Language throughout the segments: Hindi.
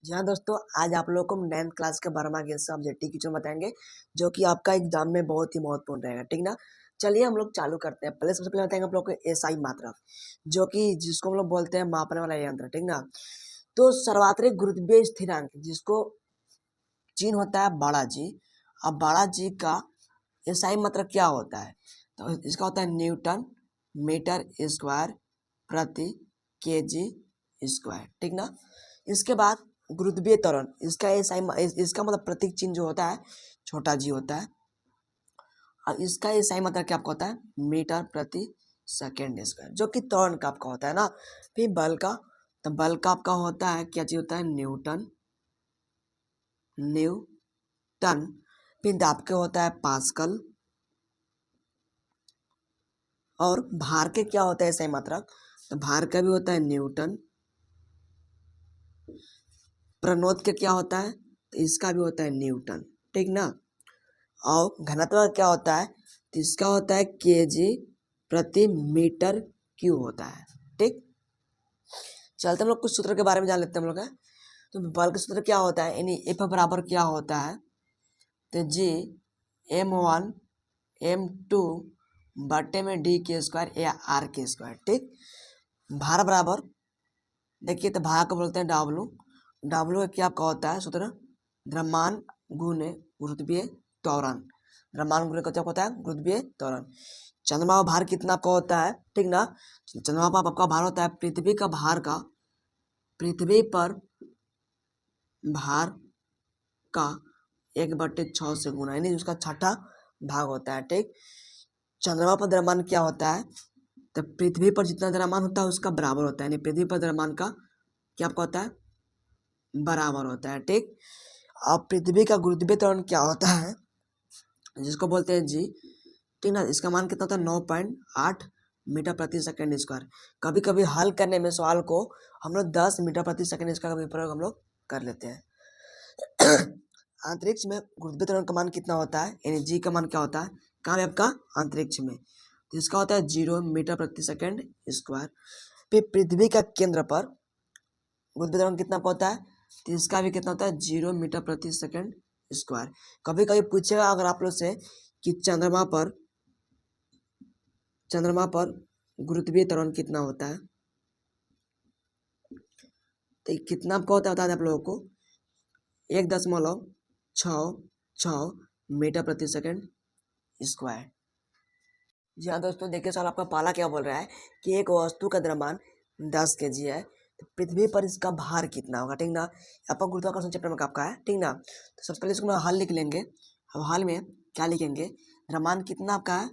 जी हाँ दोस्तों, आज आप लोगों को 9th क्लास के बारहवां के सब्जेक्ट की क्वेश्चन बताएंगे जो कि आपका एग्जाम में बहुत ही महत्वपूर्ण रहेगा। ठीक ना। चलिए हम लोग चालू करते हैं। पहले सबसे पहले बताएंगे आप लोग को एसआई मात्रा, जो कि जिसको हम लोग बोलते हैं मापने वाला यंत्र। ठीक ना। तो सर्वात्रिक गुरुत्वीय स्थिरांक जिसको चिन्ह होता है बड़ा जी। अब बड़ा जी का एसआई मात्रा क्या होता है? तो इसका होता है न्यूटन मीटर स्क्वायर प्रति केजी स्क्वायर। ठीक ना। इसके बाद गुरुत्वीय त्वरण, इसका इसका मतलब प्रतीक चिन्ह जो होता है छोटा जी होता है। और इसका एसआई मतलब क्या आपका होता है मीटर प्रति सेकेंड स्क्वायर, जो कि त्वरण का आपका होता है ना। फिर बल का, तो बल का आपका होता है क्या चीज होता है न्यूटन। फिर दाब के होता है पास्कल। और भार के क्या होता है एसआई मात्रक, तो भार का भी होता है न्यूटन। प्रणोद के क्या होता है, तो इसका भी होता है न्यूटन। ठीक ना। और घनत्व का क्या होता है, तो इसका होता है केजी प्रति मीटर क्यूब होता है। ठीक। चलते हम लोग कुछ सूत्र के बारे में जान लेते हैं हम लोग। तो बल का सूत्र क्या होता है, यानी एफ बराबर क्या होता है, तो जी m1 m2 बटे में डी के स्क्वायर या आर के स्क्वायर। ठीक। भार बराबर, देखिए तो भार को बोलते हैं डब्लू। डब्लू का क्या होता है सूत्र, द्रव्यमान गुने गुरुत्वीय त्वरण। द्रव्यमान गुने क्या होता है गुरुत्वीय त्वरण। चंद्रमा का भार कितना आपका होता है, ठीक ना। चंद्रमा पर आपका भार होता है पृथ्वी का भार का, पृथ्वी पर भार का 1/6 से गुना, यानी उसका छठा भाग होता है। ठीक। चंद्रमा पर द्रव्यमान क्या होता है, तो पृथ्वी पर जितना द्रव्यमान होता है उसका बराबर होता है, यानी पृथ्वी पर द्रव्यमान का क्या आपका होता है बराबर होता है। ठीक। अब पृथ्वी का गुरुत्वीय त्वरण क्या होता है, जिसको बोलते हैं जी। ठीक ना। इसका मान कितना होता है 9.8 मीटर प्रति सेकंड स्क्वायर। कभी कभी हल करने में सवाल को हम लोग 10 मीटर प्रति सेकंड स्क्वायर का प्रयोग हम लोग कर लेते हैं। अंतरिक्ष में गुरुत्वीय त्वरण का मान कितना होता है, यानी जी का मान क्या होता है कहाँ है आपका अंतरिक्ष में, तो इसका होता है 0 मीटर प्रति सेकंड स्क्वायर। फिर पृथ्वी का केंद्र पर गुरुत्वीय त्वरण कितना होता है, तो इसका भी कितना होता है 0 मीटर प्रति सेकंड स्क्वायर। कभी कभी पूछेगा अगर आप लोग से कि चंद्रमा पर गुरुत्वीय त्वरण कितना होता है, तो कितना आपको होता है बता दें आप लोगों को 1.66 मीटर प्रति सेकंड स्क्वायर। जी हाँ दोस्तों, देखिए सर आपका पाला क्या बोल रहा है कि एक वस्तु का द्रव्यमान 10 केजी है, तो पृथ्वी पर इसका भार कितना होगा। ठीक ना। आपका गुरुत्वाकर्षण चैप्टर में आपका है। ठीक ना। तो सबसे पहले इसको हल लिख लेंगे। अब हल में क्या लिखेंगे, द्रव्यमान कितना आपका है,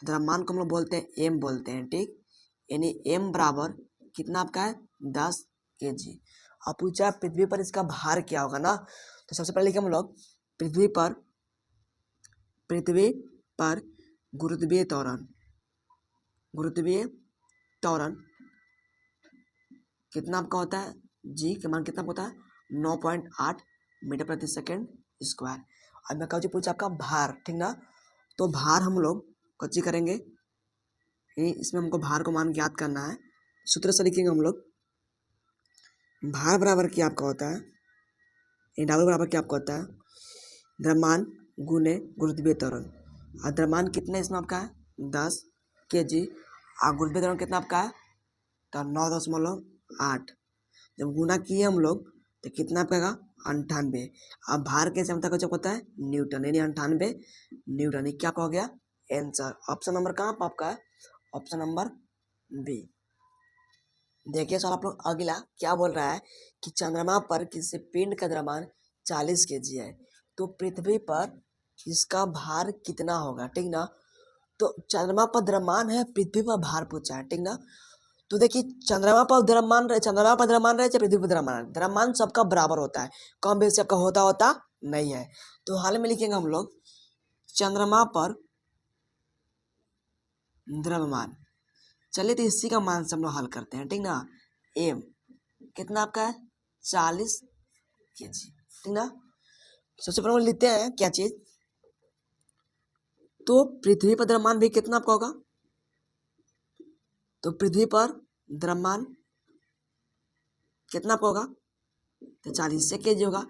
द्रव्यमान को हम लोग बोलते हैं एम बोलते हैं। ठीक। यानी एम बराबर कितना आपका है 10 केजी। अब पूछा पृथ्वी पर इसका भार क्या होगा ना, तो सबसे पहले लिखे हम लोग पृथ्वी पर गुरुत्वीय त्वरण कितना आपका होता है, जी का मान कितना होता है 9.8 मीटर प्रति सेकंड स्क्वायर। अब मैं कहूँ पूछा आपका भार। ठीक ना। तो भार हम लोग कच्ची करेंगे, इसमें हमको भार को मान ज्ञात करना है। सूत्र से लिखेंगे हम लोग भार बराबर क्या आपका होता है, डबल बराबर क्या आपका होता है द्रव्यमान गुने गुरुत्वीय त्वरण। और द्रव्यमान कितना इसमें आपका है 10 केजी, और गुरुत्वीय त्वरण कितना आपका है तो 9.8। जब गुना किए हम लोग तो कितना पाएगा 98। अब भार के क्षमता का जो होता है न्यूटन, यानी 98 न्यूटन। क्या हो गया आंसर। ऑप्शन नंबर कहाँ पर आपका है, ऑप्शन नंबर बी। देखिए सर आप लोग अगला क्या बोल रहा है कि चंद्रमा पर किसी पिंड का द्रव्यमान 40 केजी है, तो पृथ्वी पर इसका भार कितना होगा। ठीक ना। तो चंद्रमा पर द्रव्यमान है, पृथ्वी पर भार पूछा है। ठीक ना। तो देखिए चंद्रमा पर द्रव्यमान रहे चाहे पृथ्वी पर द्रव्यमान सबका बराबर होता है, कम बेसी आपका होता नहीं है। तो हाल में लिखेंगे हम लोग चंद्रमा पर द्रव्यमान। चलिए तो इसी का मान से हम लोग हल करते हैं। ठीक ना। एम कितना आपका है 40 केजी। ठीक ना। सबसे पहले लिखते हैं क्या चीज, तो पृथ्वी पर द्रव्यमान भी कितना आपका होगा, तो पृथ्वी पर द्रव्यमान कितना आपका होगा तो 40 से केजी होगा,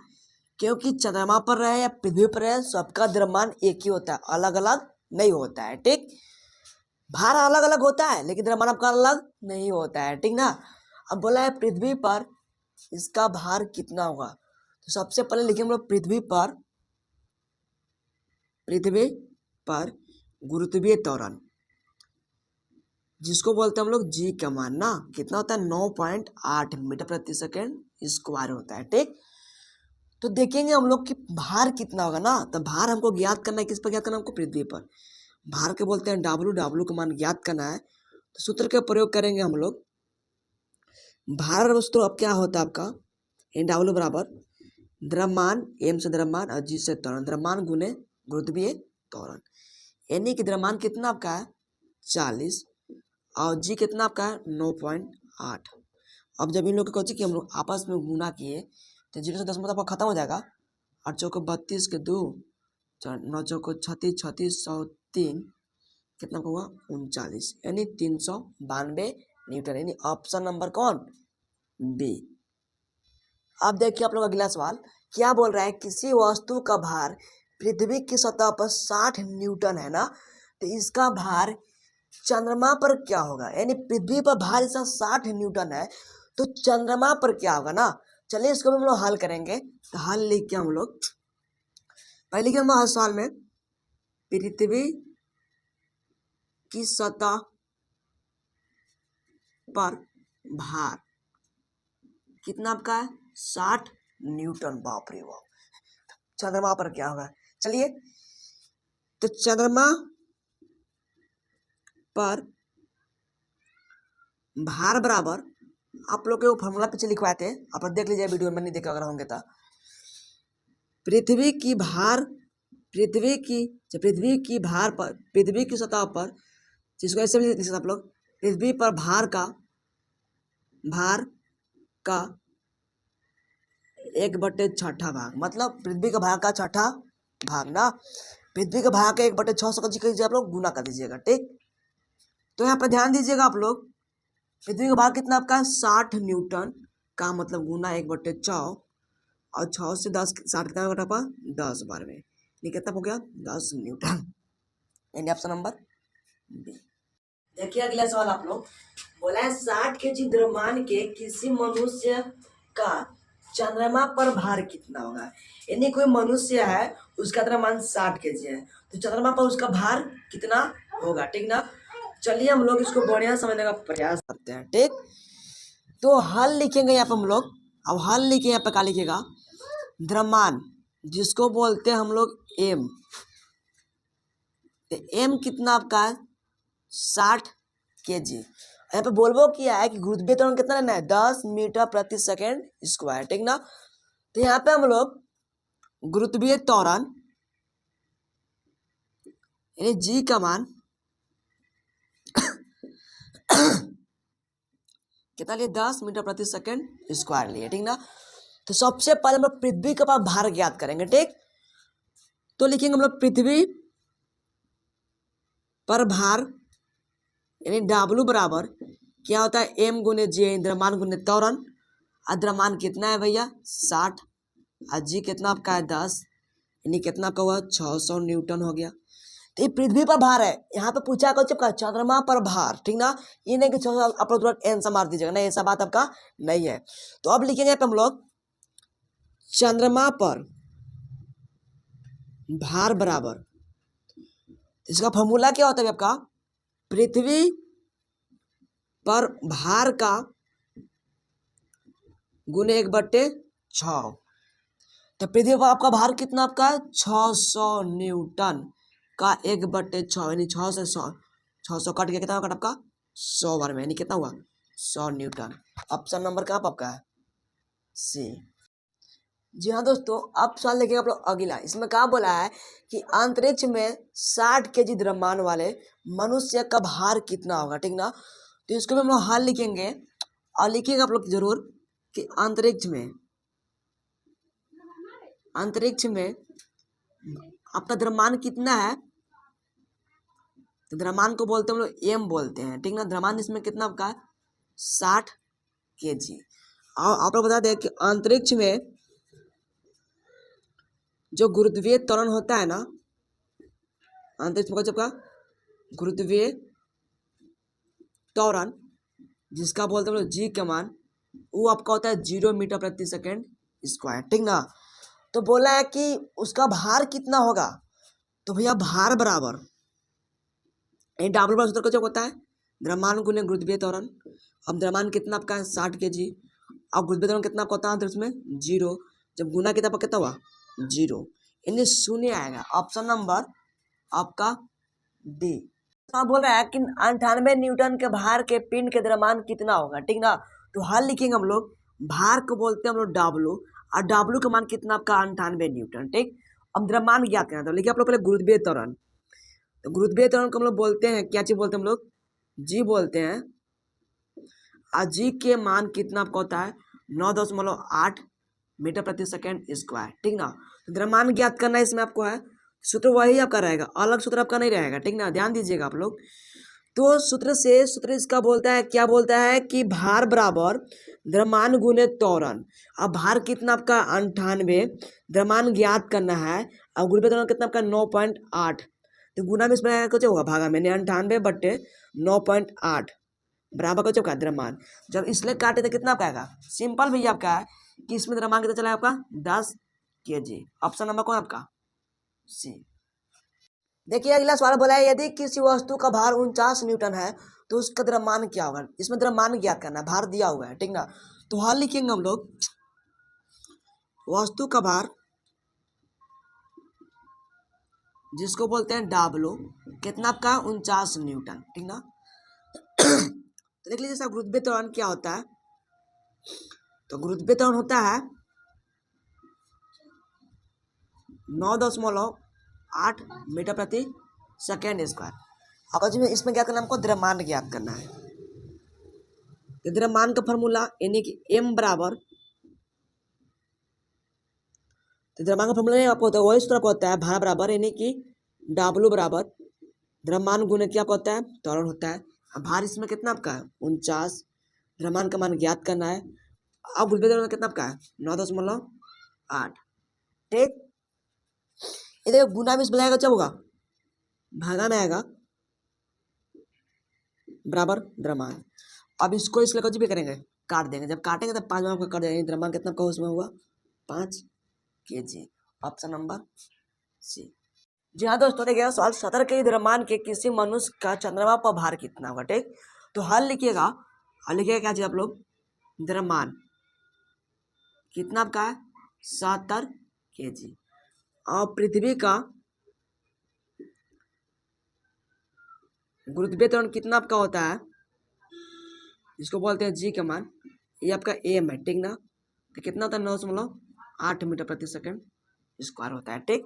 क्योंकि चंद्रमा पर रहे या पृथ्वी पर रहे सबका द्रव्यमान एक ही होता है, अलग अलग नहीं होता है। ठीक, भार अलग अलग होता है लेकिन द्रव्यमान आपका अलग नहीं होता है। ठीक ना। अब बोला है पृथ्वी पर इसका भार कितना होगा, तो सबसे पहले लिखेंगे हम लोग पृथ्वी पर गुरुत्वीय त्वरण, जिसको बोलते हैं हम लोग जी का मान ना कितना होता है 9.8 मीटर प्रति सेकेंड स्क्वायर होता है। ठीक, तो देखेंगे हम लोग कि भार कितना होगा ना, तो भार हमको ज्ञात करना है, किस पर ज्ञात करना है हमको, पृथ्वी पर। भार के बोलते हैं डब्लू, डब्लू का मान ज्ञात करना है, तो सूत्र का प्रयोग करेंगे हम लोग। भार दोस्तों अब क्या होता है आपका, डब्लू बराबर द्रव्यमान, एम से द्रव्यमान और जी से त्वरण, द्रव्यमान गुने गुरुत्वीय त्वरण, यानी कि द्रव्यमान कितना आपका है 40 और जी कितना आपका है 9.8। अब जब इन लोग को कि हम लोग आपस में गुना किए तो 0 से 10 मतलब आपका खत्म हो जाएगा, 8 चौको 32 के 2, 9 चौको 36, 36 103 कितना होगा 39, यानी 392 न्यूटन, यानी ऑप्शन नंबर कौन, बी। अब देखिए आप लोग अगला सवाल क्या बोल रहा है, किसी वस्तु का भार पृथ्वी की सतह पर 60 न्यूटन है ना, तो इसका भार चंद्रमा पर क्या होगा, यानी पृथ्वी पर भार इसका 60 न्यूटन है तो चंद्रमा पर क्या होगा ना। चलिए इसको भी हम लोग हल करेंगे, तो हल लिख के हम लोग पहले के हम हर साल में पृथ्वी की सतह पर भार कितना आपका है 60 न्यूटन, बाप रे बाप, चंद्रमा पर क्या होगा। चलिए तो चंद्रमा पर भार बराबर, आप लोग के वो फॉर्मूला पीछे लिखवाए थे, आप देख लीजिए वीडियो में, नहीं देखे अगर होंगे तो, पृथ्वी की सतह पर, जिसको ऐसे भी लिख सकते आप लोग, पृथ्वी पर भार का 1/6 भाग, मतलब पृथ्वी का भार का छठा भाग ना, पृथ्वी का भाग का 1/6 कीजिए आप लोग, गुना कर दीजिएगा। ठीक, तो यहाँ पर ध्यान दीजिएगा आप लोग, पृथ्वी का भार कितना आपका 60 न्यूटन का मतलब गुना 1/6, और 6 से 10 60 कितना घटा पा 10 बार में, ये कितना हो गया 10 न्यूटन, यानी ऑप्शन नंबर बी। देखिए अगला सवाल आप लोग, बोला है 60 केजी द्रव्यमान के किसी मनुष्य का चंद्रमा पर भार कितना होगा, यानी कोई मनुष्य है उसका द्रव्यमान 60 केजी है, तो चंद्रमा पर उसका भार कितना होगा। ठीक ना, चलिए हम लोग इसको बढ़िया समझने का प्रयास करते हैं। ठीक, तो हल लिखेंगे यहाँ पे हम लोग, अब हल लिखे यहाँ पे क्या लिखेगा, द्रव्यमान जिसको बोलते हैं हम लोग एम, एम कितना आपका है 60 केजी, यहाँ पे बोलबो किया है कि गुरुत्वीय त्वरण कितना लेना है 10 मीटर प्रति सेकेंड स्क्वायर। ठीक ना, तो यहाँ पे हम लोग गुरुत्वीय त्वरण यानी जी का मान कितना लिए 10 मीटर प्रति सेकेंड स्क्वायर लिए। ठीक ना, तो सबसे पहले हम लोग पृथ्वी का भार ज्ञात करेंगे। ठीक, तो लिखेंगे हम लोग पृथ्वी पर भार यानी डब्लू बराबर क्या होता है एम गुने जी, द्रव्यमान गुने त्वरण, द्रव्यमान कितना है भैया 60 और जी कितना आपका है 10, यानी कितना का हुआ 600 न्यूटन हो गया। तो ये पृथ्वी पर भार है, यहाँ पे पूछा कर चुका चंद्रमा पर भार। ठीक ना, ये नहीं कि 600 आप लोग तुरंत आंसर मार दीजिएगा, नहीं ऐसा बात आपका नहीं है। तो अब लिखेंगे यहाँ पे हम लोग चंद्रमा पर भार बराबर, इसका फॉर्मूला क्या होता है आपका, पृथ्वी पर भार का गुने 1/6, तो पृथ्वी पर आपका भार कितना आपका है 600 न्यूटन का 1/6, यानी 6 से 100, 600 कट गया कितना कट आपका 100 बार में, यानी कितना हुआ 100 न्यूटन। ऑप्शन नंबर कहाँ पर आपका है सी। जी हाँ दोस्तों, अब सवाल देखिए आप लोग अगला, इसमें क्या बोला है कि अंतरिक्ष में 60 केजी द्रव्यमान वाले मनुष्य का भार कितना होगा। ठीक ना, तो इसको भी हम लोग हल लिखेंगे और लिखेंगे आप लोग जरूर कि अंतरिक्ष में आपका द्रव्यमान कितना है, तो द्रव्यमान को बोलते हैं हम लोग एम बोलते हैं। ठीक ना, द्रव्यमान इसमें कितना आपका 60 केजी, आप लोग बता दें कि अंतरिक्ष में जो गुरुत्वीय त्वरण होता है ना, अंतरिक्ष में जब का गुरुत्वीय त्वरण जिसका बोलते हैं जी का मान, वो आपका होता है 0 मीटर प्रति सेकेंड स्क्वायर, ठीक ना। तो बोला है कि उसका भार कितना होगा, तो भैया भार बराबर डब्ल्यू बराबर सूत्र क्या होता है, द्रव्यमान गुने गुरुत्वीय त्वरण। अब द्रव्यमान कितना आपका है 60 kg, अब गुरुत्वीय त्वरण कितना आपका होता है अंतरिक्ष में 0, जब गुना कितना हुआ 0, यानी शून्य आएगा। ऑप्शन नंबर आपका डी। तो बोल रहा है कि 98 न्यूटन के भार के पिंड के द्रव्यमान कितना होगा, ठीक ना। तो हल लिखेंगे हम लोग, भार को बोलते हैं हम लोग डब्ल्यू, और डब्ल्यू का मान कितना आपका 98 न्यूटन, ठीक। अब द्रव्यमान ज्ञात करना, तो लिखिए आप लोग पहले गुरुत्वीय त्वरण। तो गुरुत्वीय त्वरण को हम लोग बोलते हैं, क्या चीज बोलते हैं हम लोग, जी बोलते हैं। और जी के मान कितना आपका होता है 9.8 मीटर प्रति सेकेंड स्क्वायर, ठीक ना। तो द्रव्यमान ज्ञात करना है, इसमें आपको है सूत्र वही आपका रहेगा, अलग सूत्र आपका नहीं रहेगा, ठीक ना, ध्यान दीजिएगा आप लोग। तो सूत्र इसका बोलता है, क्या बोलता है कि भार बराबर द्रव्यमान गुने त्वरण। अब भार कितना आपका 98, द्रव्यमान ज्ञात करना है, अब गुरुत्वीय त्वरण कितना आपका 9.8, तो गुना में इसमें कुछ होगा भागा में 98 बट्टे 9.8 बराबर का चौका द्रव्यमान। जब इसलिए काटे तो कितना आपका आएगा, सिंपल भैया आपका है कि इसमें द्रव्यमान कितना चला आपका 10 kg। ऑप्शन नंबर कौन आपका सी। देखिए अगला सवाल बोला है, यदि किसी वस्तु का भार 49 न्यूटन है तो उसका द्रव्यमान क्या होगा। इसमें द्रव्यमान ज्ञात करना है, भार दिया हुआ है, ठीक ना। तो हल लिखेंगे हम लोग, वस्तु का भार जिसको बोलते हैं डब्ल्यू, कितना आपका 49 न्यूटन, ठीक ना। तो देख लीजिए गुरुत्वीय त्वरण क्या होता है, तो गुरुत्वीय त्वरण होता है 9.8 मीटर प्रति सेकेंड स्क्वायर। अब इसमें क्या करना है, हमको द्रव्यमान ज्ञात करना है। तो द्रव्यमान का फॉर्मूला यानी कि m बराबर, तो द्रव्यमान का फॉर्मूला नहीं आपको होता है, वही सूत्र आपको होता है भार बराबर यानी कि W बराबर द्रव्यमान गुने क्या होता है त्वरण होता है। अब भार इसमें कितना आपका है 49, द्रव्यमान का मान ज्ञात करना है। अब गुरुत्वीय त्वरण कितना आपका है 9.8, ठीक। इधर गुना में इस बनाएगा क्या होगा, भागा में आएगा बराबर द्रव्यमान। अब इसको इसलिए कुछ भी करेंगे काट देंगे, जब काटेंगे तब 5 में आपका कट जाएगा, द्रव्यमान कितना आपका उसमें हुआ 5 kg। Option number C. जी हाँ दोस्तों, देखिए सवाल 17 के द्रव्यमान के किसी मनुष्य का चंद्रमा पर भार कितना होगा, ठीक। तो हल लिखिएगा, हल लिखिएगा क्या चीज आप लोग, द्रव्यमान कितना आपका है 70 kg, और पृथ्वी का गुरुत्वीय त्वरण कितना आपका होता है, जिसको बोलते हैं जी का मान, ये आपका एम है, ठीक ना। तो कितना होता है 9.8 मीटर प्रति सेकेंड स्क्वायर होता है, ठीक।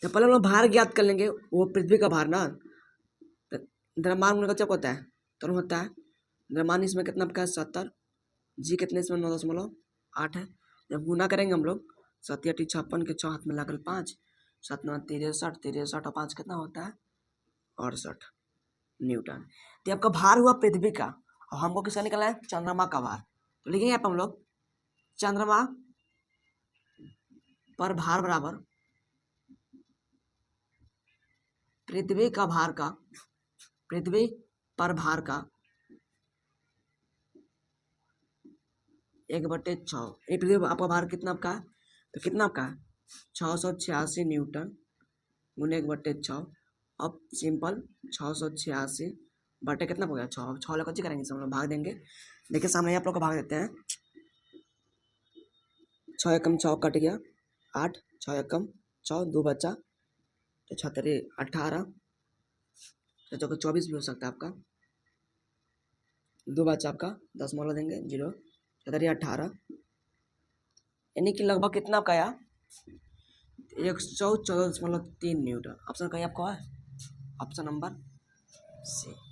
तो पहले हम लोग भार ज्ञात कर लेंगे, वो पृथ्वी का भार ना, तो द्रव्यमान उनका क्या होता है त्वरण होता है, द्रव्यमान इसमें कितना आपका है 70, जी कितने इसमें 9.8 है। जब गुना करेंगे हम लोग 7 × 56 के 6 हाथ में लागल 5, 7 9 63, 63 और 5 कितना होता है 68 न्यूटन। तो आपका भार हुआ पृथ्वी का, और हमको किसका निकलना है चंद्रमा का भार। तो लिखेंगे यहाँ पर हम लोग चंद्रमा पर भार बराबर पृथ्वी का भार का, पृथ्वी पर भार का 1/6। ये पृथ्वी आपका भार कितना आपका है, तो कितना आपका है 686 न्यूटन गुने 1/6। अब सिंपल 686 बटे कितना हो गया 6, अब 6 लोग करेंगे हम लोग भाग देंगे। देखिए सामने आप लोग को भाग देते हैं, 6 एकम 6 कट गया 8, 6 एकम 6 2 बचा, तो 6 18, तो 24 भी हो सकता है आपका, 2 बचा आपका 10 मोला देंगे 0, 18, यानी कि लगभग कितना आपका आया 114.3 न्यूटन। ऑप्शन कहीं आपको है ऑप्शन नंबर सी।